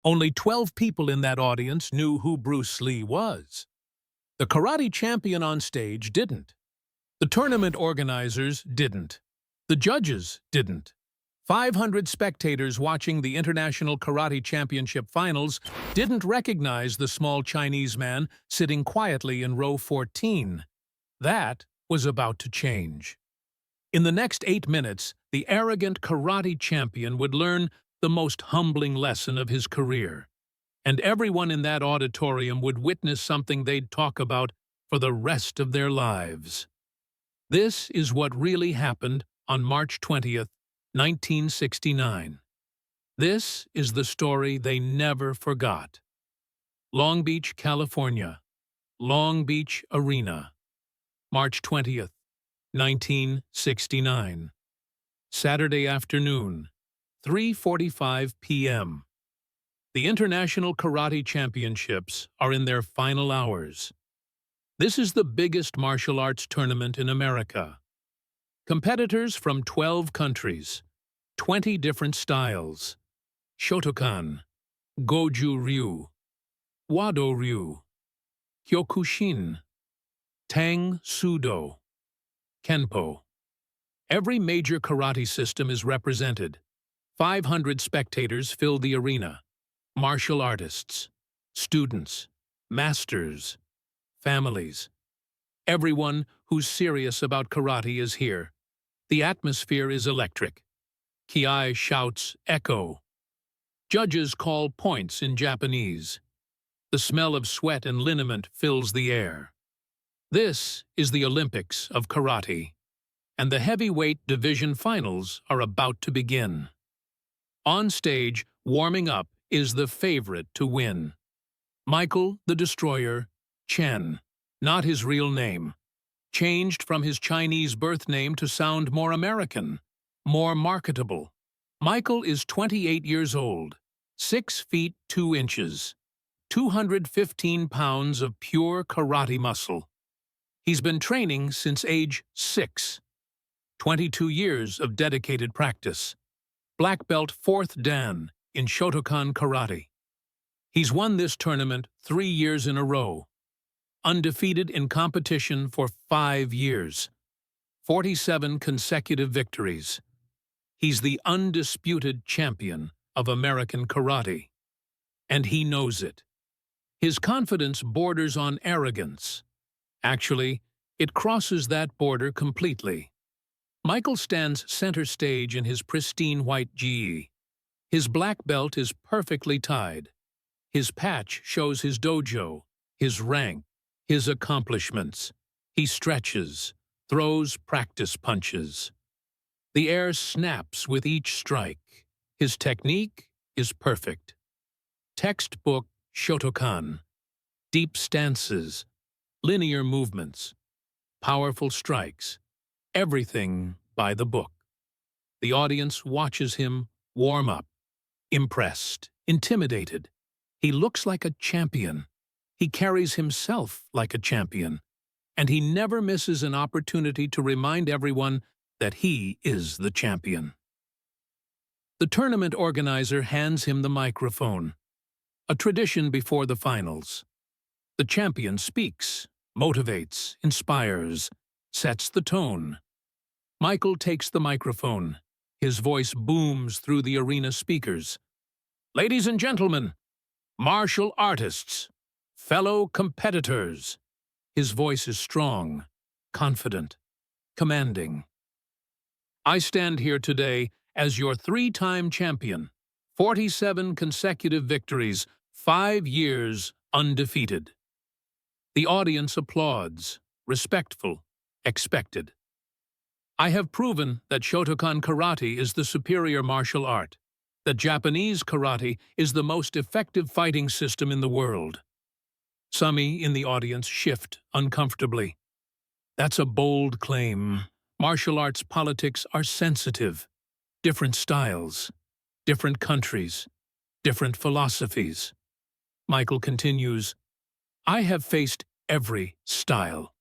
Only 12 people in that audience knew who Bruce Lee was. The karate champion on stage didn't. The tournament organizers didn't. The judges didn't. 500 spectators watching the International Karate Championship finals didn't recognize the small Chinese man sitting quietly in row 14. That was about to change. In the next 8 minutes, the arrogant karate champion would learn the most humbling lesson of his career. And everyone in that auditorium would witness something they'd talk about for the rest of their lives. This is what really happened on March 20th, 1969. This is the story they never forgot. Long Beach, California. Long Beach Arena. March 20th, 1969. Saturday afternoon, 3:45 p.m. The International Karate Championships are in their final hours. This is the biggest martial arts tournament in America. Competitors from 12 countries, 20 different styles: Shotokan, Goju-ryu, Wado-ryu, Kyokushin, Tang-Sudo, Kenpo. Every major karate system is represented. 500 spectators fill the arena. Martial artists, students, masters, families. Everyone who's serious about karate is here. The atmosphere is electric. Kiai shouts echo. Judges call points in Japanese. The smell of sweat and liniment fills the air. This is the Olympics of karate, and the heavyweight division finals are about to begin. On stage, warming up, is the favorite to win. Michael the Destroyer Chen, not his real name. Changed from his Chinese birth name to sound more American, more marketable. Michael is 28 years old, 6 feet 2 inches, 215 pounds of pure karate muscle. He's been training since age 6. 22 years of dedicated practice. Black belt 4th Dan in Shotokan Karate. He's won this tournament 3 years in a row. Undefeated in competition for 5 years. 47 consecutive victories. He's the undisputed champion of American karate. And he knows it. His confidence borders on arrogance. Actually, it crosses that border completely. Michael stands center stage in his pristine white gi. His black belt is perfectly tied. His patch shows his dojo, his rank, his accomplishments. He stretches, throws practice punches. The air snaps with each strike. His technique is perfect. Textbook Shotokan. Deep stances, linear movements, powerful strikes. Everything by the book. The audience watches him warm up, impressed, intimidated. He looks like a champion. He carries himself like a champion. And he never misses an opportunity to remind everyone that he is the champion. The tournament organizer hands him the microphone. A tradition before the finals. The champion speaks, motivates, inspires, sets the tone. Michael takes the microphone. His voice booms through the arena speakers. Ladies and gentlemen, martial artists, fellow competitors. His voice is strong, confident, commanding. I stand here today as your 3-time champion, 47 consecutive victories, 5 years undefeated. The audience applauds, respectful, expected. I have proven that Shotokan Karate is the superior martial art, that Japanese karate is the most effective fighting system in the world. Some in the audience shift uncomfortably. That's a bold claim. Martial arts politics are sensitive. Different styles, different countries, different philosophies. Michael continues, I have faced every style,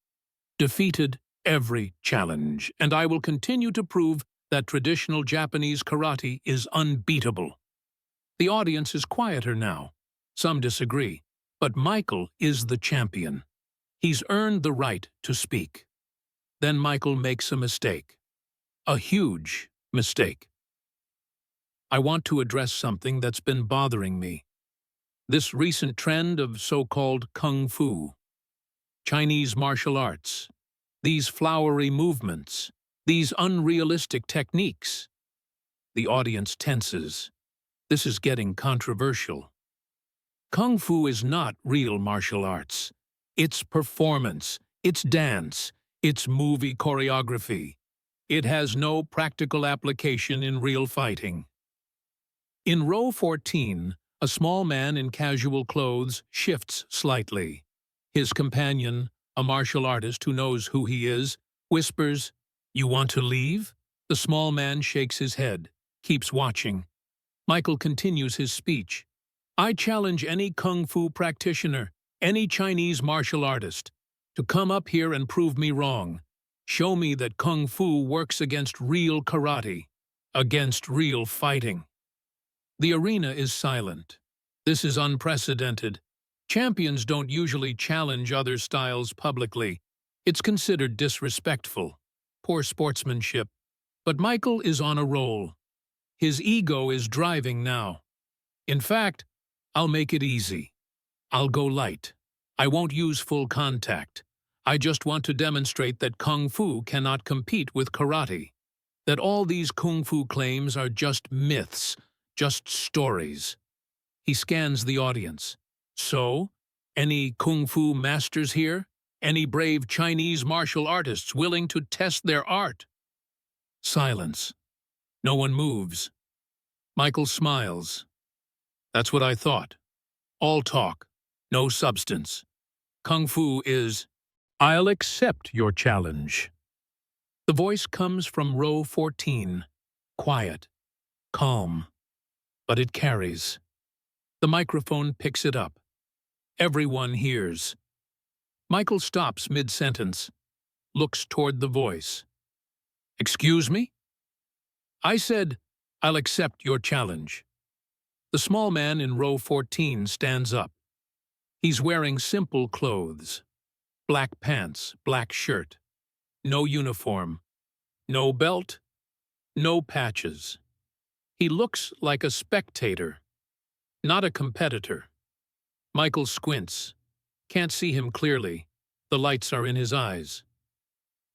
defeated every challenge, and I will continue to prove that traditional Japanese karate is unbeatable. The audience is quieter now. Some disagree, but Michael is the champion. He's earned the right to speak. Then Michael makes a mistake. A huge mistake. I want to address something that's been bothering me. This recent trend of so-called kung fu, Chinese martial arts, these flowery movements, these unrealistic techniques. The audience tenses. This is getting controversial. Kung fu is not real martial arts. It's performance, it's dance, it's movie choreography. It has no practical application in real fighting. In row 14, a small man in casual clothes shifts slightly. His companion, a martial artist who knows who he is, whispers, "You want to leave?" The small man shakes his head, keeps watching. Michael continues his speech. "I challenge any kung fu practitioner, any Chinese martial artist, to come up here and prove me wrong. Show me that kung fu works against real karate, against real fighting." The arena is silent. This is unprecedented. Champions don't usually challenge other styles publicly. It's considered disrespectful, poor sportsmanship. But Michael is on a roll. His ego is driving now. "In fact, I'll make it easy. I'll go light. I won't use full contact. I just want to demonstrate that kung fu cannot compete with karate. That all these kung fu claims are just myths, just stories." He scans the audience. "So, any kung fu masters here? Any brave Chinese martial artists willing to test their art?" Silence. No one moves. Michael smiles. "That's what I thought. All talk, no substance. Kung fu is, I'll accept your challenge." The voice comes from row 14. Quiet. Calm. But it carries. The microphone picks it up. Everyone hears. Michael stops mid-sentence, looks toward the voice. "Excuse me?" "I said, I'll accept your challenge." The small man in row 14 stands up. He's wearing simple clothes. Black pants, black shirt. No uniform. No belt. No patches. He looks like a spectator, not a competitor. Michael squints. Can't see him clearly. The lights are in his eyes.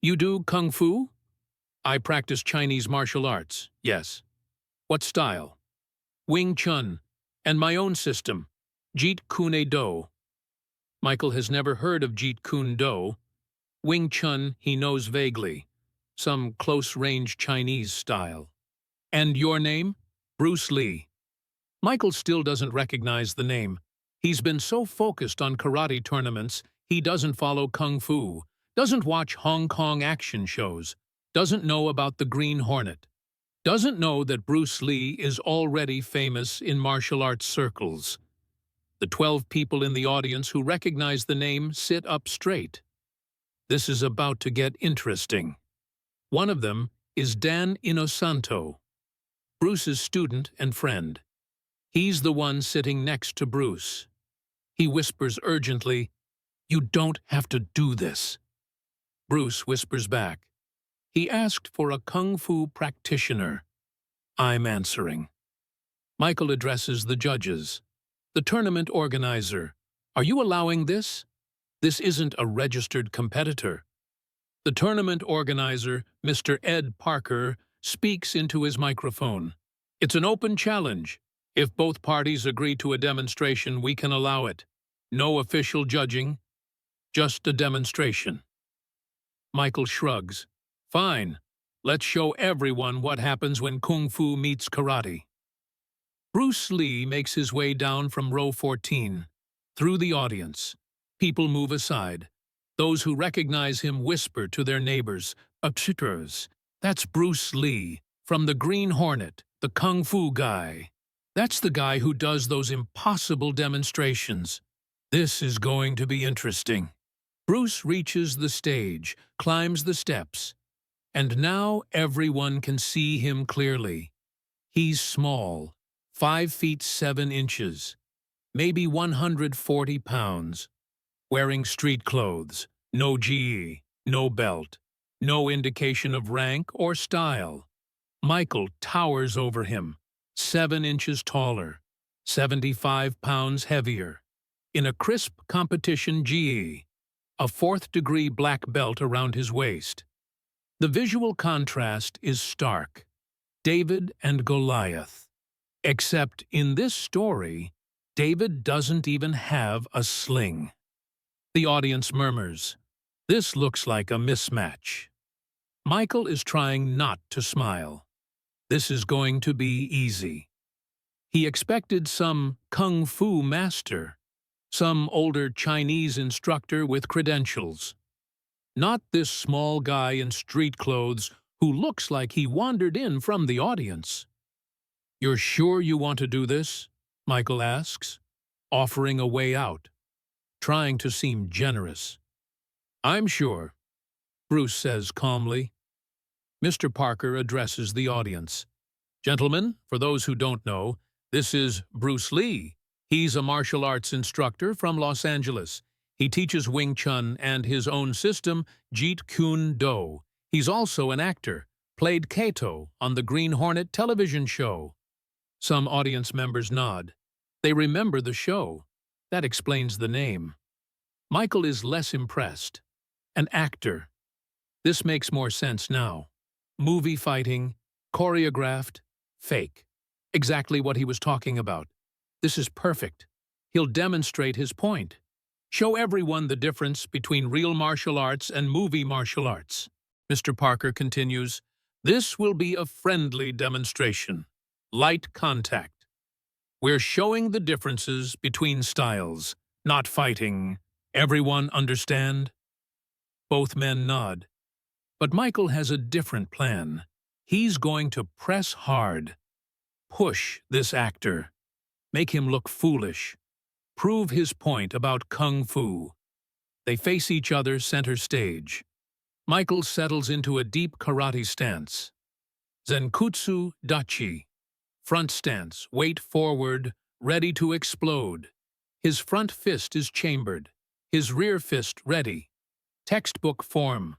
"You do kung fu?" "I practice Chinese martial arts, yes." "What style?" "Wing Chun, and my own system, Jeet Kune Do." Michael has never heard of Jeet Kune Do. Wing Chun he knows vaguely, some close-range Chinese style. "And your name?" "Bruce Lee." Michael still doesn't recognize the name. He's been so focused on karate tournaments, he doesn't follow kung fu, doesn't watch Hong Kong action shows, doesn't know about the Green Hornet, doesn't know that Bruce Lee is already famous in martial arts circles. The 12 people in the audience who recognize the name sit up straight. This is about to get interesting. One of them is Dan Inosanto, Bruce's student and friend. He's the one sitting next to Bruce. He whispers urgently, "You don't have to do this." Bruce whispers back, "He asked for a kung fu practitioner." I'm answering. Michael addresses the judges. "The tournament organizer, are you allowing this? This isn't a registered competitor." The tournament organizer, Mr. Ed Parker, speaks into his microphone. "It's an open challenge. If both parties agree to a demonstration, we can allow it. No official judging, just a demonstration." Michael shrugs. "Fine. Let's show everyone what happens when kung fu meets karate." Bruce Lee makes his way down from row 14. Through the audience, people move aside. Those who recognize him whisper to their neighbors, "Upsitters, that's Bruce Lee, from the Green Hornet, the kung fu guy. That's the guy who does those impossible demonstrations. This is going to be interesting." Bruce reaches the stage, climbs the steps, and now everyone can see him clearly. He's small, 5 feet 7 inches, maybe 140 pounds, wearing street clothes, no GE, no belt, no indication of rank or style. Michael towers over him, 7 inches taller, 75 pounds heavier, in a crisp competition GE, a 4th-degree black belt around his waist. The visual contrast is stark. David and Goliath. Except in this story, David doesn't even have a sling. The audience murmurs, "This looks like a mismatch." Michael is trying not to smile. This is going to be easy. He expected some kung fu master, some older Chinese instructor with credentials. Not this small guy in street clothes who looks like he wandered in from the audience. "You're sure you want to do this?" Michael asks, offering a way out, trying to seem generous. "I'm sure," Bruce says calmly. Mr. Parker addresses the audience. "Gentlemen, for those who don't know, this is Bruce Lee. He's a martial arts instructor from Los Angeles. He teaches Wing Chun and his own system, Jeet Kune Do. He's also an actor, played Kato on the Green Hornet television show." Some audience members nod. They remember the show. That explains the name. Michael is less impressed. An actor. This makes more sense now. Movie fighting, choreographed, fake. Exactly what he was talking about. This is perfect. He'll demonstrate his point. Show everyone the difference between real martial arts and movie martial arts. Mr. Parker continues, "This will be a friendly demonstration. Light contact. We're showing the differences between styles, not fighting. Everyone understand?" Both men nod. But Michael has a different plan. He's going to press hard. Push this actor. Make him look foolish. Prove his point about kung fu. They face each other center stage. Michael settles into a deep karate stance. Zenkutsu Dachi. Front stance, weight forward, ready to explode. His front fist is chambered, his rear fist ready. Textbook form.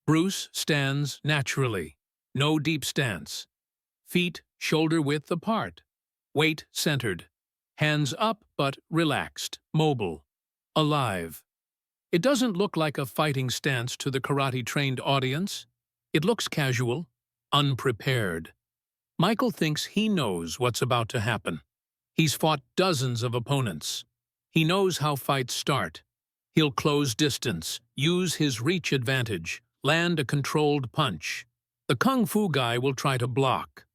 Bruce stands naturally, no deep stance. Feet shoulder-width apart. Weight centered. Hands up but relaxed, mobile, alive. It doesn't look like a fighting stance to the karate-trained audience. It looks casual, unprepared. Michael thinks he knows what's about to happen. He's fought dozens of opponents. He knows how fights start. He'll close distance, use his reach advantage, land a controlled punch. The kung fu guy will try to block.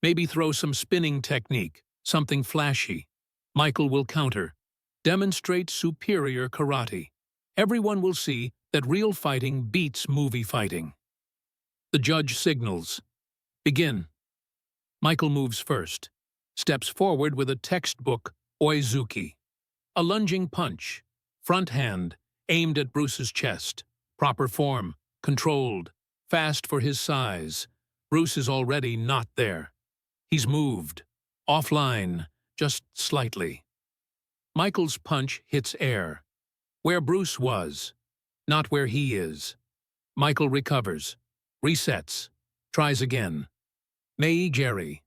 Maybe throw some spinning technique, something flashy. Michael will counter. Demonstrate superior karate. Everyone will see that real fighting beats movie fighting. The judge signals. Begin. Michael moves first, steps forward with a textbook oizuki. A lunging punch, front hand, aimed at Bruce's chest. Proper form, controlled, fast for his size. Bruce is already not there. He's moved, offline, just slightly. Michael's punch hits air, where Bruce was, not where he is. Michael recovers, resets, tries again. Mei Jerry,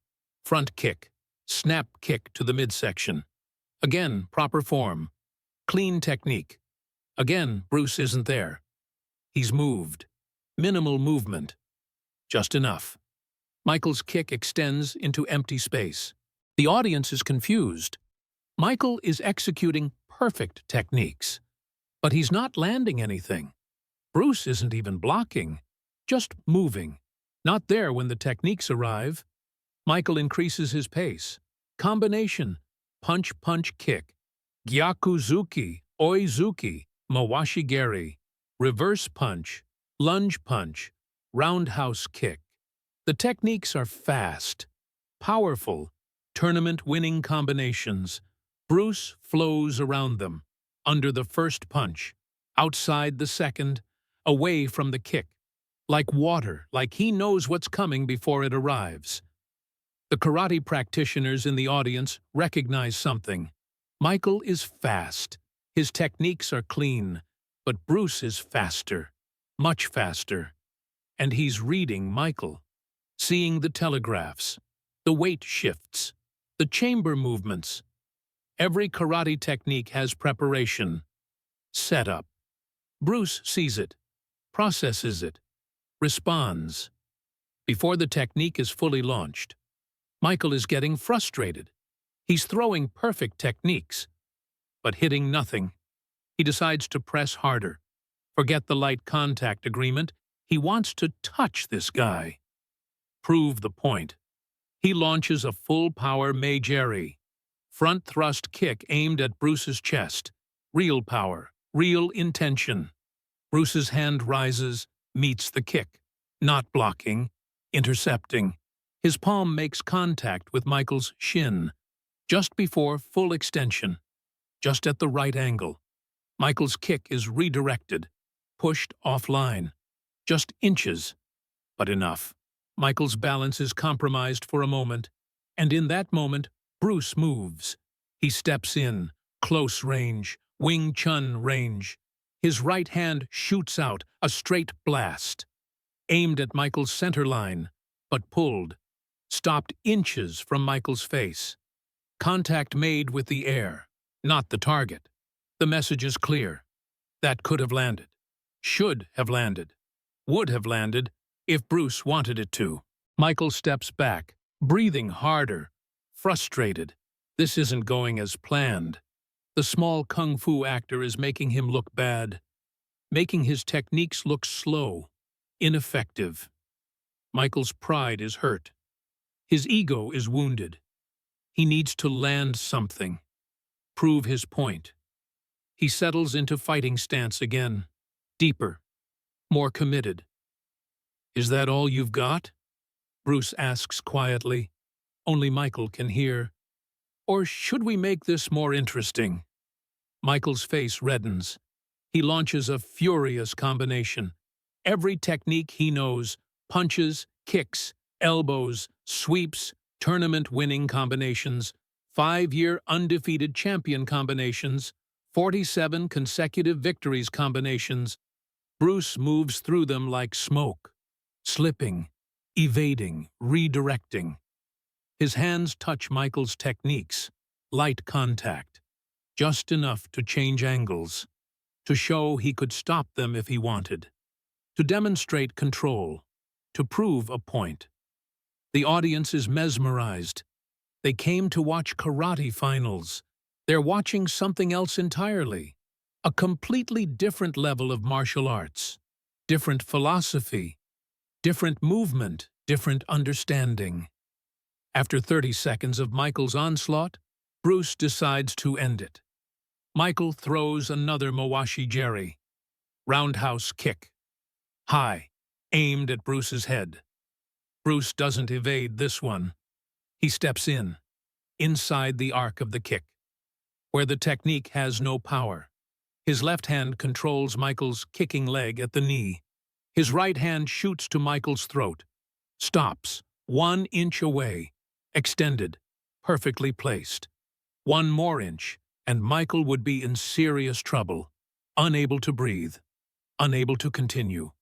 front kick, snap kick to the midsection. Again, proper form, clean technique. Again, Bruce isn't there. He's moved, minimal movement, just enough. Michael's kick extends into empty space. The audience is confused. Michael is executing perfect techniques, but he's not landing anything. Bruce isn't even blocking, just moving. Not there when the techniques arrive. Michael increases his pace. Combination, punch-punch-kick, gyakuzuki, oizuki, mawashigeri, reverse punch, lunge punch, roundhouse kick. The techniques are fast, powerful, tournament-winning combinations. Bruce flows around them, under the first punch, outside the second, away from the kick. Like water, like he knows what's coming before it arrives. The karate practitioners in the audience recognize something. Michael is fast. His techniques are clean, but Bruce is faster, much faster. And he's reading Michael, seeing the telegraphs, the weight shifts, the chamber movements. Every karate technique has preparation, setup. Bruce sees it, processes it, responds. Before the technique is fully launched, Michael is getting frustrated. He's throwing perfect techniques, but hitting nothing. He decides to press harder. Forget the light contact agreement. He wants to touch this guy. Prove the point. He launches a full-power Meijeri, front thrust kick aimed at Bruce's chest. Real power, real intention. Bruce's hand rises, meets the kick, not blocking, intercepting. His palm makes contact with Michael's shin, just before full extension, just at the right angle. Michael's kick is redirected, pushed offline, just inches, but enough. Michael's balance is compromised for a moment, and in that moment, Bruce moves. He steps in, close range, Wing Chun range. His right hand shoots out, a straight blast, aimed at Michael's center line, but pulled, stopped inches from Michael's face. Contact made with the air, not the target. The message is clear. That could have landed, should have landed, would have landed if Bruce wanted it to. Michael steps back, breathing harder, frustrated. This isn't going as planned. The small kung fu actor is making him look bad, making his techniques look slow, ineffective. Michael's pride is hurt. His ego is wounded. He needs to land something, prove his point. He settles into fighting stance again, deeper, more committed. "Is that all you've got?" Bruce asks quietly. Only Michael can hear. "Or should we make this more interesting?" Michael's face reddens. He launches a furious combination. Every technique he knows, punches, kicks, elbows, sweeps, tournament-winning combinations, 5-year undefeated champion combinations, 47 consecutive victories combinations. Bruce moves through them like smoke, slipping, evading, redirecting. His hands touch Michael's techniques, light contact, just enough to change angles, to show he could stop them if he wanted, to demonstrate control, to prove a point. The audience is mesmerized. They came to watch karate finals. They're watching something else entirely, a completely different level of martial arts, different philosophy, different movement, different understanding. After 30 seconds of Michael's onslaught, Bruce decides to end it. Michael throws another Mawashi Jeri, roundhouse kick, high, aimed at Bruce's head. Bruce doesn't evade this one. He steps in, inside the arc of the kick, where the technique has no power. His left hand controls Michael's kicking leg at the knee. His right hand shoots to Michael's throat, stops, 1 inch away, extended, perfectly placed. 1 more inch, and Michael would be in serious trouble, unable to breathe, unable to continue.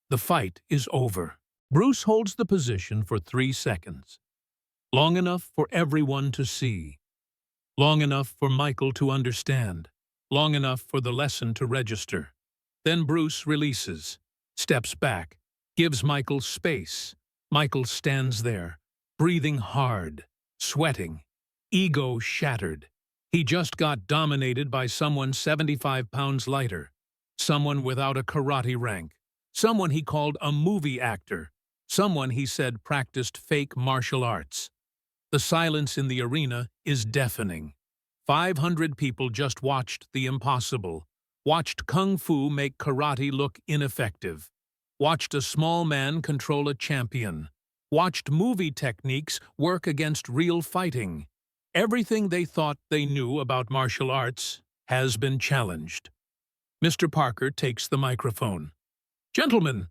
The fight is over. Bruce holds the position for 3 seconds, long enough for everyone to see, long enough for Michael to understand, long enough for the lesson to register. Then Bruce releases, steps back, gives Michael space. Michael stands there, breathing hard, sweating, ego shattered. He just got dominated by someone 75 pounds lighter, someone without a karate rank, someone he called a movie actor, someone he said practiced fake martial arts. The silence in the arena is deafening. 500 people just watched the impossible, watched kung fu make karate look ineffective, watched a small man control a champion, watched movie techniques work against real fighting. Everything they thought they knew about martial arts has been challenged. Mr. Parker takes the microphone. "Gentlemen,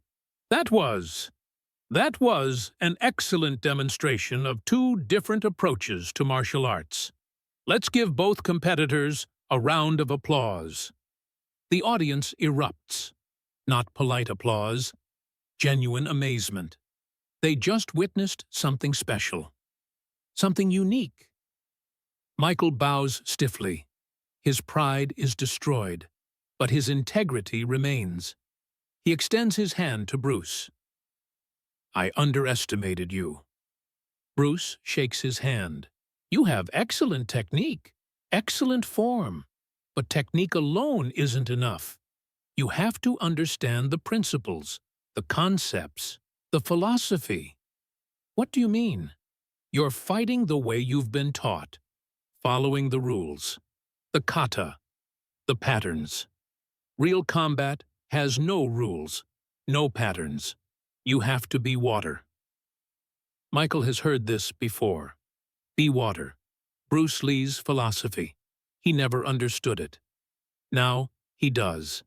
that was..." That was an excellent demonstration of two different approaches to martial arts. Let's give both competitors a round of applause. The audience erupts. Not polite applause, genuine amazement. They just witnessed something special, something unique. Michael bows stiffly. His pride is destroyed, but his integrity remains. He extends his hand to Bruce. I underestimated you. Bruce shakes his hand. You have excellent technique, excellent form, but technique alone isn't enough. You have to understand the principles, the concepts, the philosophy. What do you mean? You're fighting the way you've been taught, following the rules, the kata, the patterns. Real combat has no rules, no patterns. You have to be water. Michael has heard this before. Be water. Bruce Lee's philosophy. He never understood it. Now he does.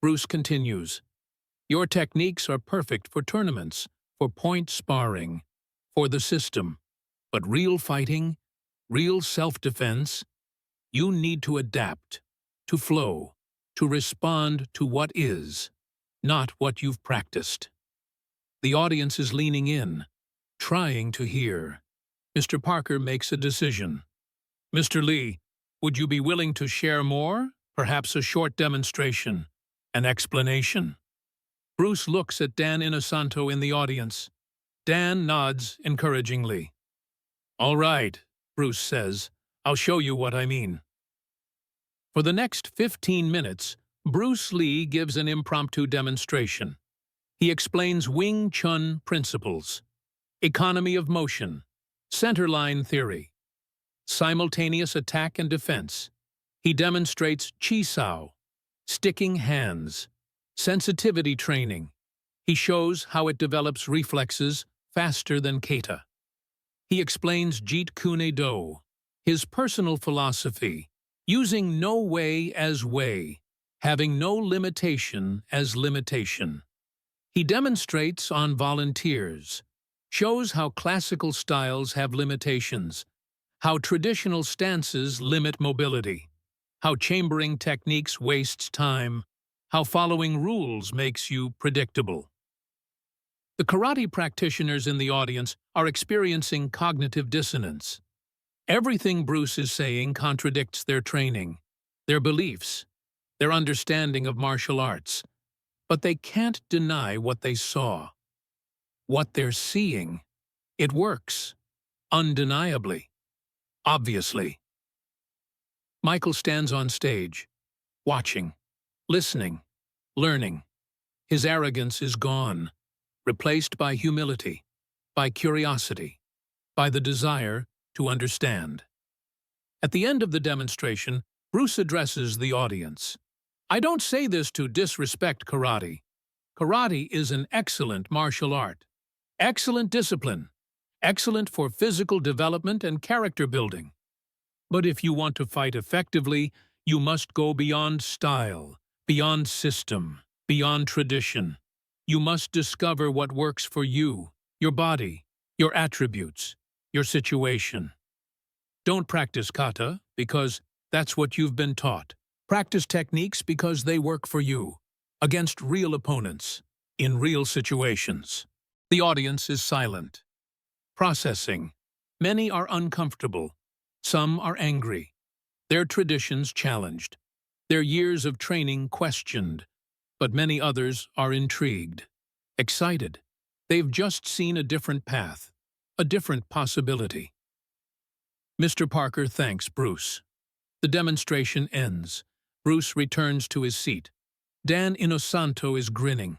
Bruce continues. Your techniques are perfect for tournaments, for point sparring, for the system. But real fighting, real self-defense, you need to adapt, to flow, to respond to what is, not what you've practiced. The audience is leaning in, trying to hear. Mr. Parker makes a decision. Mr. Lee, would you be willing to share more? Perhaps a short demonstration, an explanation? Bruce looks at Dan Inosanto in the audience. Dan nods encouragingly. All right, Bruce says. I'll show you what I mean. For the next 15 minutes, Bruce Lee gives an impromptu demonstration. He explains Wing Chun principles, economy of motion, centerline theory, simultaneous attack and defense. He demonstrates Chi Sao, sticking hands, sensitivity training. He shows how it develops reflexes faster than kata. He explains Jeet Kune Do, his personal philosophy, using no way as way, having no limitation as limitation. He demonstrates on volunteers, shows how classical styles have limitations, how traditional stances limit mobility, how chambering techniques wastes time, how following rules makes you predictable. The karate practitioners in the audience are experiencing cognitive dissonance. Everything Bruce is saying contradicts their training, their beliefs, their understanding of martial arts. But they can't deny what they saw. What they're seeing. It works. Undeniably. Obviously. Michael stands on stage, watching, listening, learning. His arrogance is gone, replaced by humility, by curiosity, by the desire to understand. At the end of the demonstration, Bruce addresses the audience. I don't say this to disrespect karate. Karate is an excellent martial art, excellent discipline, excellent for physical development and character building. But if you want to fight effectively, you must go beyond style, beyond system, beyond tradition. You must discover what works for you, your body, your attributes, your situation. Don't practice kata because that's what you've been taught. Practice techniques because they work for you, against real opponents, in real situations. The audience is silent. Processing. Many are uncomfortable. Some are angry. Their traditions challenged. Their years of training questioned. But many others are intrigued, excited. They've just seen a different path, a different possibility. Mr. Parker thanks Bruce. The demonstration ends. Bruce returns to his seat. Dan Inosanto is grinning.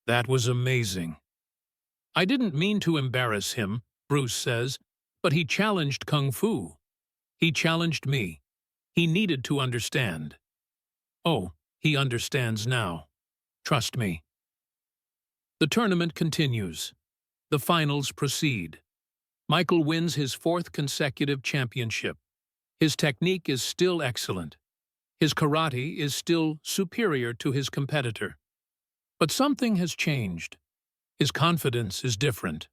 That was amazing. I didn't mean to embarrass him, Bruce says, but he challenged Kung Fu. He challenged me. He needed to understand. Oh, he understands now. Trust me. The tournament continues. The finals proceed. Michael wins his 4th consecutive championship. His technique is still excellent. His karate is still superior to his competitor. But something has changed. His confidence is different,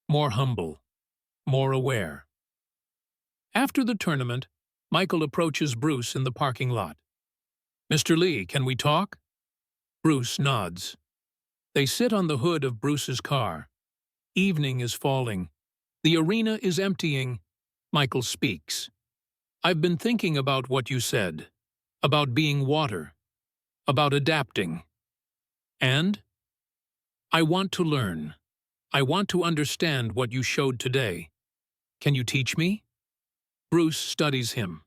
more humble, more aware. After the tournament, Michael approaches Bruce in the parking lot. "Mr. Lee, can we talk?" Bruce nods. They sit on the hood of Bruce's car. Evening is falling. The arena is emptying. Michael speaks. "I've been thinking about what you said, about being water, about adapting. And I want to learn. I want to understand what you showed today. Can you teach me?" Bruce studies him,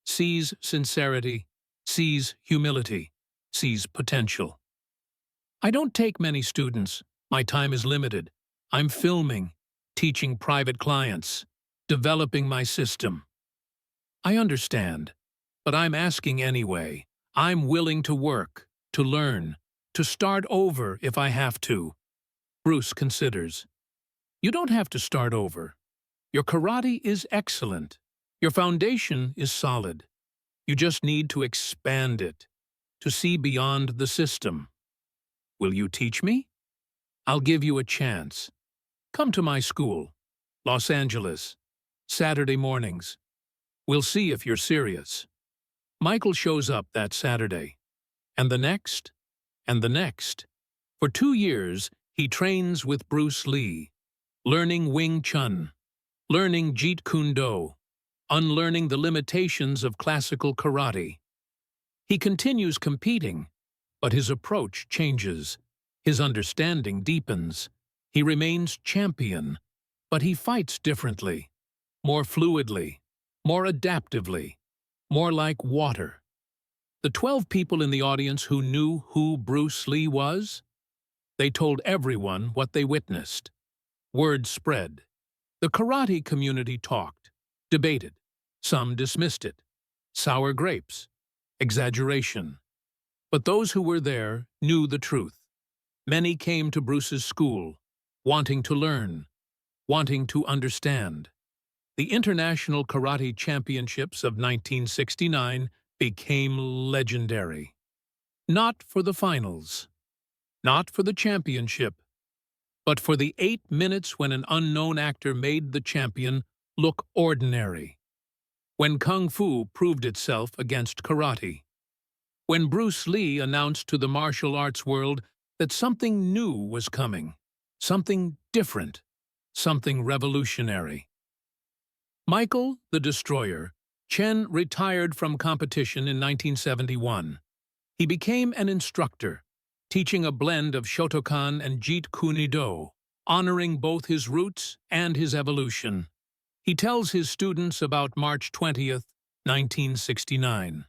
sees sincerity, sees humility, sees potential. "I don't take many students. My time is limited. I'm filming, teaching private clients, developing my system." "I understand, but I'm asking anyway. I'm willing to work, to learn, to start over if I have to." Bruce considers. "You don't have to start over. Your karate is excellent. Your foundation is solid. You just need to expand it, to see beyond the system. Will you teach me? I'll give you a chance. Come to my school, Los Angeles, Saturday mornings. We'll see if you're serious." Michael shows up that Saturday, and the next, and the next. For 2 years, he trains with Bruce Lee, learning Wing Chun, learning Jeet Kune Do, unlearning the limitations of classical karate. He continues competing, but his approach changes. His understanding deepens. He remains champion, but he fights differently, more fluidly, more adaptively, more like water. The 12 people in the audience who knew who Bruce Lee was? They told everyone what they witnessed. Word spread. The karate community talked, debated. Some dismissed it. Sour grapes. Exaggeration. But those who were there knew the truth. Many came to Bruce's school, wanting to learn, wanting to understand. The International Karate Championships of 1969 became legendary. Not for the finals, not for the championship, but for the 8 minutes when an unknown actor made the champion look ordinary. When Kung Fu proved itself against karate. When Bruce Lee announced to the martial arts world that something new was coming, something different, something revolutionary. Michael, the Destroyer, Chen retired from competition in 1971. He became an instructor, teaching a blend of Shotokan and Jeet Kune Do, honoring both his roots and his evolution. He tells his students about March 20th, 1969.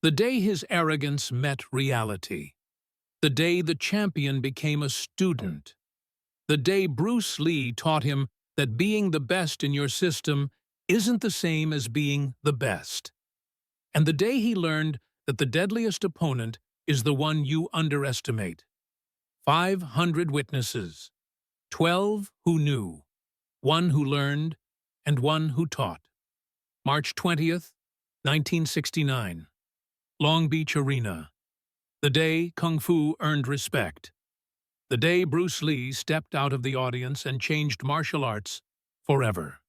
The day his arrogance met reality. The day the champion became a student. The day Bruce Lee taught him that being the best in your system isn't the same as being the best. And the day he learned that the deadliest opponent is the one you underestimate. 500 witnesses, 12 who knew, 1 who learned, and 1 who taught. March 20th, 1969. Long Beach Arena. The day Kung Fu earned respect. The day Bruce Lee stepped out of the audience and changed martial arts forever.